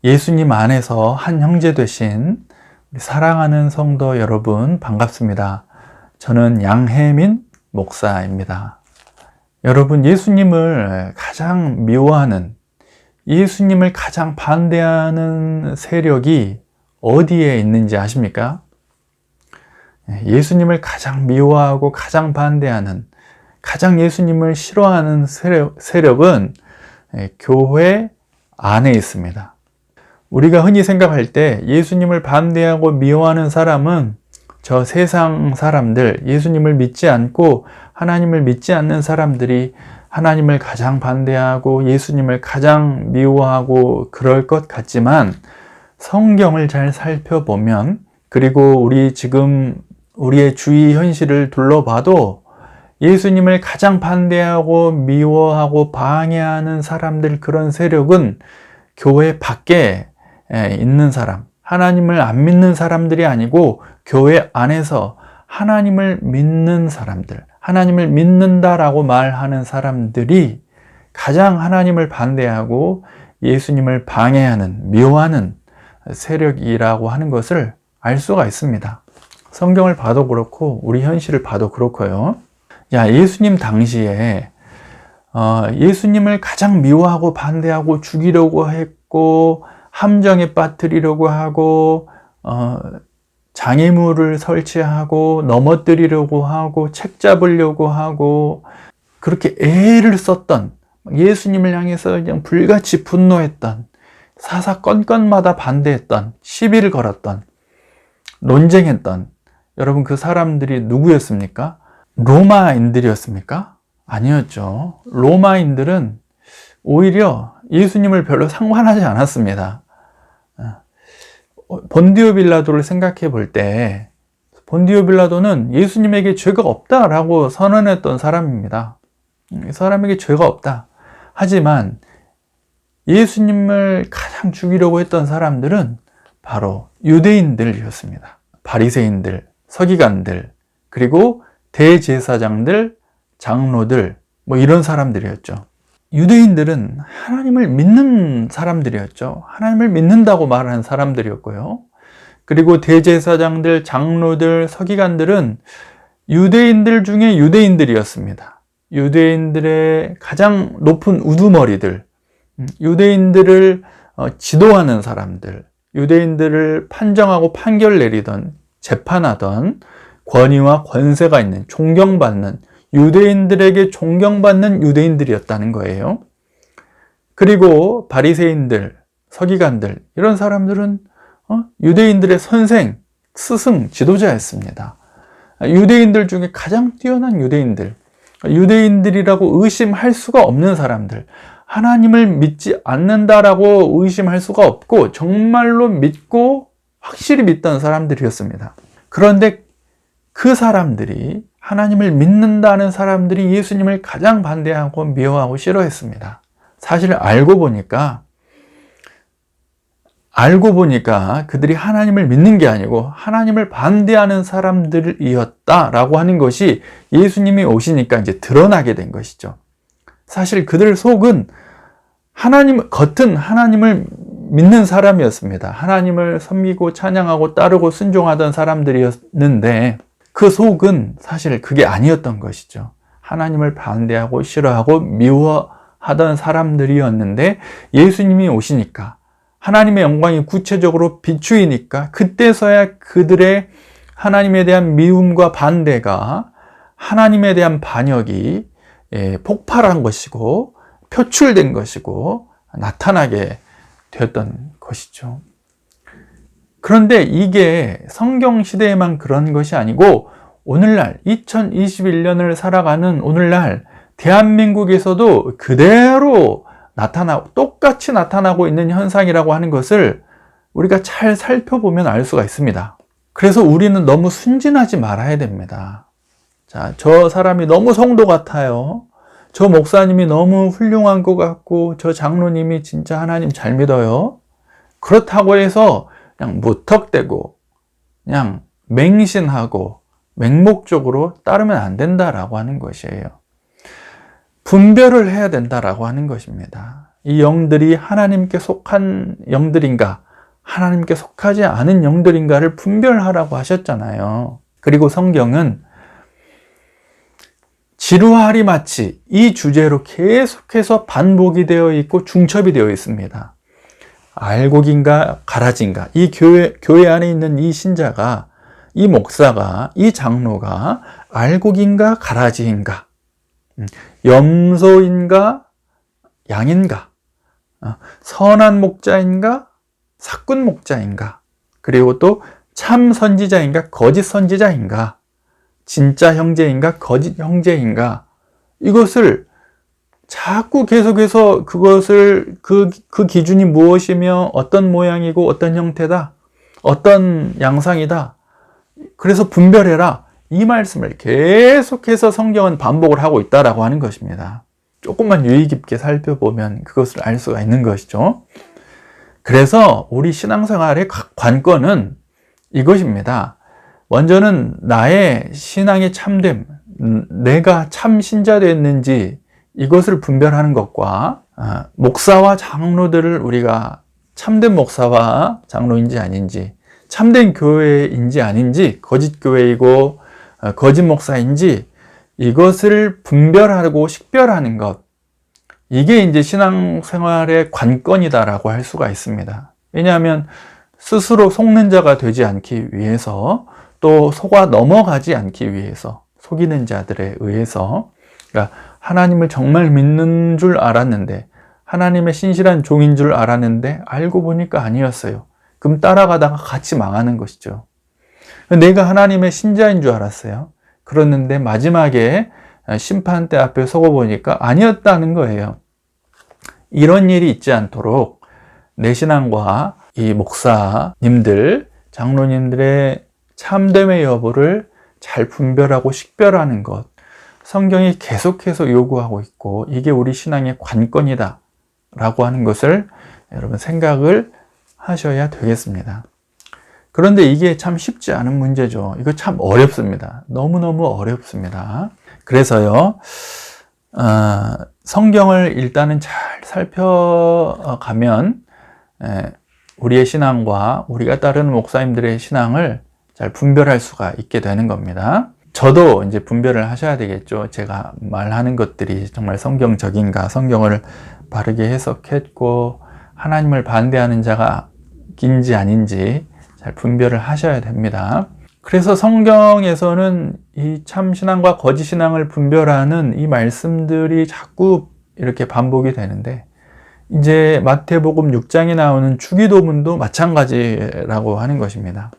예수님 안에서 한 형제 되신 우리 사랑하는 성도 여러분 반갑습니다. 저는 양혜민 목사입니다. 여러분, 예수님을 가장 미워하는, 예수님을 가장 반대하는 세력이 어디에 있는지 아십니까? 예수님을 가장 미워하고 가장 반대하는, 가장 예수님을 싫어하는 세력은 교회 안에 있습니다. 우리가 흔히 생각할 때 예수님을 반대하고 미워하는 사람은 저 세상 사람들, 예수님을 믿지 않고 하나님을 믿지 않는 사람들이 하나님을 가장 반대하고 예수님을 가장 미워하고 그럴 것 같지만, 성경을 잘 살펴보면, 그리고 우리 지금 우리의 주위 현실을 둘러봐도 예수님을 가장 반대하고 미워하고 방해하는 사람들, 그런 세력은 교회 밖에 있는 사람, 하나님을 안 믿는 사람들이 아니고 교회 안에서 하나님을 믿는 사람들, 하나님을 믿는다라고 말하는 사람들이 가장 하나님을 반대하고 예수님을 방해하는, 미워하는 세력이라고 하는 것을 알 수가 있습니다. 성경을 봐도 그렇고 우리 현실을 봐도 그렇고요. 예수님 당시에 예수님을 가장 미워하고 반대하고 죽이려고 했고, 함정에 빠뜨리려고 하고, 장애물을 설치하고 넘어뜨리려고 하고 책 잡으려고 하고, 그렇게 애를 썼던, 예수님을 향해서 그냥 불같이 분노했던, 사사건건마다 반대했던, 시비를 걸었던, 논쟁했던, 여러분, 그 사람들이 누구였습니까? 로마인들이었습니까? 아니었죠. 로마인들은 오히려 예수님을 별로 상관하지 않았습니다. 본디오 빌라도를 생각해 볼 때, 본디오 빌라도는 예수님에게 죄가 없다라고 선언했던 사람입니다. 이 사람에게 죄가 없다. 하지만 예수님을 가장 죽이려고 했던 사람들은 바로 유대인들이었습니다. 바리새인들, 서기관들, 그리고 대제사장들, 장로들, 이런 사람들이었죠. 유대인들은 하나님을 믿는 사람들이었죠. 하나님을 믿는다고 말하는 사람들이었고요. 그리고 대제사장들, 장로들, 서기관들은 유대인들 중에 유대인들이었습니다. 유대인들의 가장 높은 우두머리들, 유대인들을 지도하는 사람들, 유대인들을 판정하고 판결 내리던, 재판하던, 권위와 권세가 있는, 존경받는, 유대인들에게 존경받는 유대인들이었다는 거예요. 그리고 바리새인들, 서기관들, 이런 사람들은 유대인들의 선생, 스승, 지도자였습니다. 유대인들 중에 가장 뛰어난 유대인들, 유대인들이라고 의심할 수가 없는 사람들, 하나님을 믿지 않는다라고 의심할 수가 없고 정말로 믿고 확실히 믿던 사람들이었습니다. 그런데 그 사람들이, 하나님을 믿는다는 사람들이 예수님을 가장 반대하고 미워하고 싫어했습니다. 사실 알고 보니까 그들이 하나님을 믿는 게 아니고 하나님을 반대하는 사람들이었다라고 하는 것이 예수님이 오시니까 이제 드러나게 된 것이죠. 사실 그들 속은 겉은 하나님을 믿는 사람이었습니다. 하나님을 섬기고 찬양하고 따르고 순종하던 사람들이었는데, 그 속은 사실 그게 아니었던 것이죠. 하나님을 반대하고 싫어하고 미워하던 사람들이었는데, 예수님이 오시니까, 하나님의 영광이 구체적으로 비추이니까, 그때서야 그들의 하나님에 대한 미움과 반대가, 하나님에 대한 반역이 폭발한 것이고 표출된 것이고 나타나게 되었던 것이죠. 그런데 이게 성경 시대에만 그런 것이 아니고, 오늘날 2021년을 살아가는 오늘날 대한민국에서도 그대로 똑같이 나타나고 있는 현상이라고 하는 것을 우리가 잘 살펴보면 알 수가 있습니다. 그래서 우리는 너무 순진하지 말아야 됩니다. 저 사람이 너무 성도 같아요. 저 목사님이 너무 훌륭한 것 같고, 저 장로님이 진짜 하나님 잘 믿어요. 그렇다고 해서 그냥 무턱대고, 그냥 맹신하고, 맹목적으로 따르면 안 된다라고 하는 것이에요. 분별을 해야 된다라고 하는 것입니다. 이 영들이 하나님께 속한 영들인가, 하나님께 속하지 않은 영들인가를 분별하라고 하셨잖아요. 그리고 성경은 지루하리 마치 이 주제로 계속해서 반복이 되어 있고 중첩이 되어 있습니다. 알곡인가 가라지인가, 이 교회 안에 있는 이 신자가, 이 목사가, 이 장로가 알곡인가 가라지인가, 염소인가 양인가, 선한 목자인가 사꾼 목자인가, 그리고 또 참 선지자인가 거짓 선지자인가, 진짜 형제인가 거짓 형제인가, 이것을 자꾸 계속해서 그것을 그 기준이 무엇이며 어떤 모양이고 어떤 형태다, 어떤 양상이다, 그래서 분별해라, 이 말씀을 계속해서 성경은 반복을 하고 있다라고 하는 것입니다. 조금만 유의 깊게 살펴보면 그것을 알 수가 있는 것이죠. 그래서 우리 신앙생활의 관건은 이것입니다. 먼저는 나의 신앙의 참됨, 내가 참 신자 됐는지 이것을 분별하는 것과, 목사와 장로들을 우리가 참된 목사와 장로인지 아닌지, 참된 교회인지 아닌지, 거짓 교회이고 거짓 목사인지, 이것을 분별하고 식별하는 것, 이게 이제 신앙생활의 관건이다라고 할 수가 있습니다. 왜냐하면 스스로 속는 자가 되지 않기 위해서, 또 속아 넘어가지 않기 위해서, 속이는 자들에 의해서, 그러니까 하나님을 정말 믿는 줄 알았는데, 하나님의 신실한 종인 줄 알았는데 알고 보니까 아니었어요. 그럼 따라가다가 같이 망하는 것이죠. 내가 하나님의 신자인 줄 알았어요. 그랬는데 마지막에 심판대 앞에 서고 보니까 아니었다는 거예요. 이런 일이 있지 않도록 내 신앙과 이 목사님들, 장로님들의 참됨의 여부를 잘 분별하고 식별하는 것, 성경이 계속해서 요구하고 있고, 이게 우리 신앙의 관건이다 라고 하는 것을 여러분 생각을 하셔야 되겠습니다. 그런데 이게 참 쉽지 않은 문제죠. 이거 참 어렵습니다. 너무너무 어렵습니다. 그래서요, 성경을 일단은 잘 살펴가면 우리의 신앙과 우리가 따르는 목사님들의 신앙을 잘 분별할 수가 있게 되는 겁니다. 저도 이제 분별을 하셔야 되겠죠. 제가 말하는 것들이 정말 성경적인가, 성경을 바르게 해석했고 하나님을 반대하는 자가 인지 아닌지 잘 분별을 하셔야 됩니다. 그래서 성경에서는 이 참신앙과 거짓신앙을 분별하는 이 말씀들이 자꾸 이렇게 반복이 되는데, 이제 마태복음 6장에 나오는 주기도문도 마찬가지라고 하는 것입니다.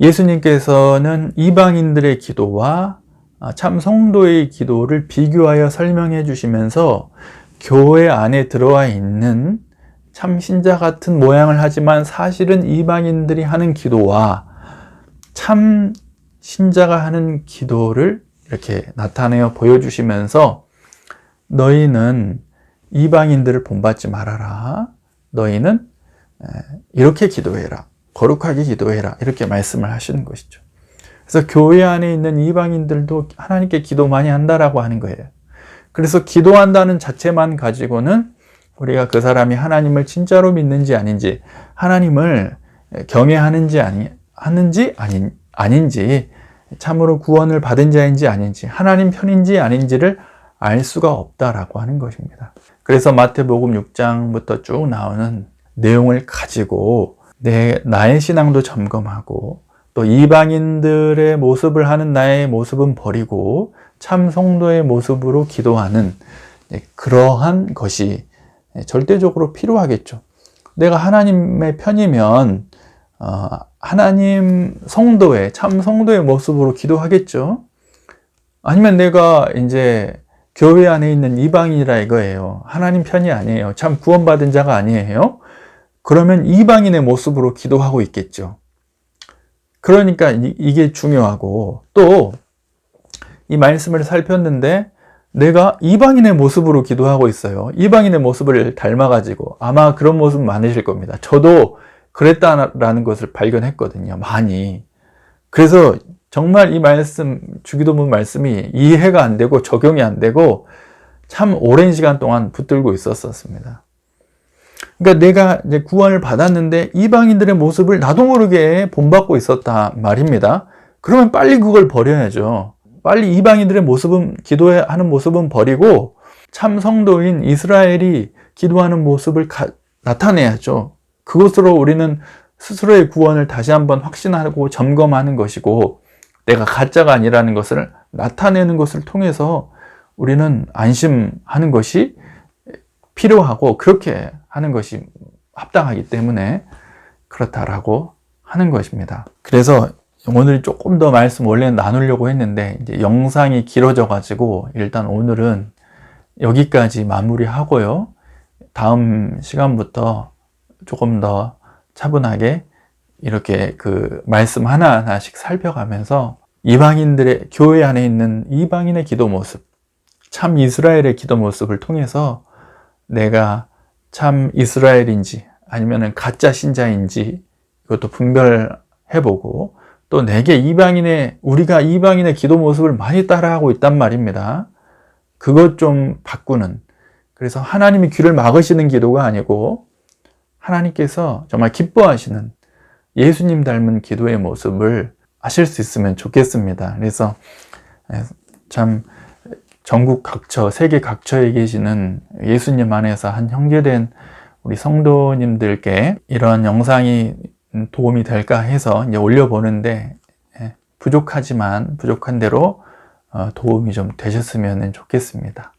예수님께서는 이방인들의 기도와 참 성도의 기도를 비교하여 설명해 주시면서 교회 안에 들어와 있는 참 신자 같은 모양을 하지만 사실은 이방인들이 하는 기도와 참 신자가 하는 기도를 이렇게 나타내어 보여주시면서, 너희는 이방인들을 본받지 말아라, 너희는 이렇게 기도해라, 거룩하게 기도해라, 이렇게 말씀을 하시는 것이죠. 그래서 교회 안에 있는 이방인들도 하나님께 기도 많이 한다라고 하는 거예요. 그래서 기도한다는 자체만 가지고는 우리가 그 사람이 하나님을 진짜로 믿는지 아닌지, 하나님을 경외하는지 아닌지, 참으로 구원을 받은 자인지 아닌지, 하나님 편인지 아닌지를 알 수가 없다라고 하는 것입니다. 그래서 마태복음 6장부터 쭉 나오는 내용을 가지고 나의 신앙도 점검하고, 또 이방인들의 모습을 하는 나의 모습은 버리고 참 성도의 모습으로 기도하는 그러한 것이 절대적으로 필요하겠죠. 내가 하나님의 편이면 하나님 성도의, 참 성도의 모습으로 기도하겠죠. 아니면 내가 이제 교회 안에 있는 이방인이라 이거예요. 하나님 편이 아니에요. 참 구원받은 자가 아니에요. 그러면 이방인의 모습으로 기도하고 있겠죠. 그러니까 이게 중요하고, 또 이 말씀을 살폈는데 내가 이방인의 모습으로 기도하고 있어요. 이방인의 모습을 닮아가지고, 아마 그런 모습 많으실 겁니다. 저도 그랬다라는 것을 발견했거든요. 많이. 그래서 정말 이 말씀, 주기도문 말씀이 이해가 안 되고 적용이 안 되고 참 오랜 시간 동안 붙들고 있었습니다. 그러니까 내가 이제 구원을 받았는데 이방인들의 모습을 나도 모르게 본받고 있었다 말입니다. 그러면 빨리 그걸 버려야죠. 빨리 이방인들의 모습은, 기도하는 모습은 버리고 참 성도인 이스라엘이 기도하는 모습을 나타내야죠. 그것으로 우리는 스스로의 구원을 다시 한번 확신하고 점검하는 것이고, 내가 가짜가 아니라는 것을 나타내는 것을 통해서 우리는 안심하는 것이 필요하고, 그렇게 하는 것이 합당하기 때문에 그렇다라고 하는 것입니다. 그래서 오늘 조금 더 말씀 원래는 나누려고 했는데 이제 영상이 길어져 가지고 일단 오늘은 여기까지 마무리하고요. 다음 시간부터 조금 더 차분하게 이렇게 그 말씀 하나하나씩 살펴가면서 이방인들의, 교회 안에 있는 이방인의 기도 모습, 참 이스라엘의 기도 모습을 통해서 내가 참 이스라엘인지 아니면 가짜 신자인지 이것도 분별해보고, 또 내게 우리가 이방인의 기도 모습을 많이 따라하고 있단 말입니다. 그것 좀 바꾸는, 그래서 하나님이 귀를 막으시는 기도가 아니고 하나님께서 정말 기뻐하시는 예수님 닮은 기도의 모습을 하실 수 있으면 좋겠습니다. 그래서 참 전국 각처, 세계 각처에 계시는 예수님 안에서 한 형제된 우리 성도님들께 이런 영상이 도움이 될까 해서 이제 올려보는데, 부족한 대로 도움이 좀 되셨으면 좋겠습니다.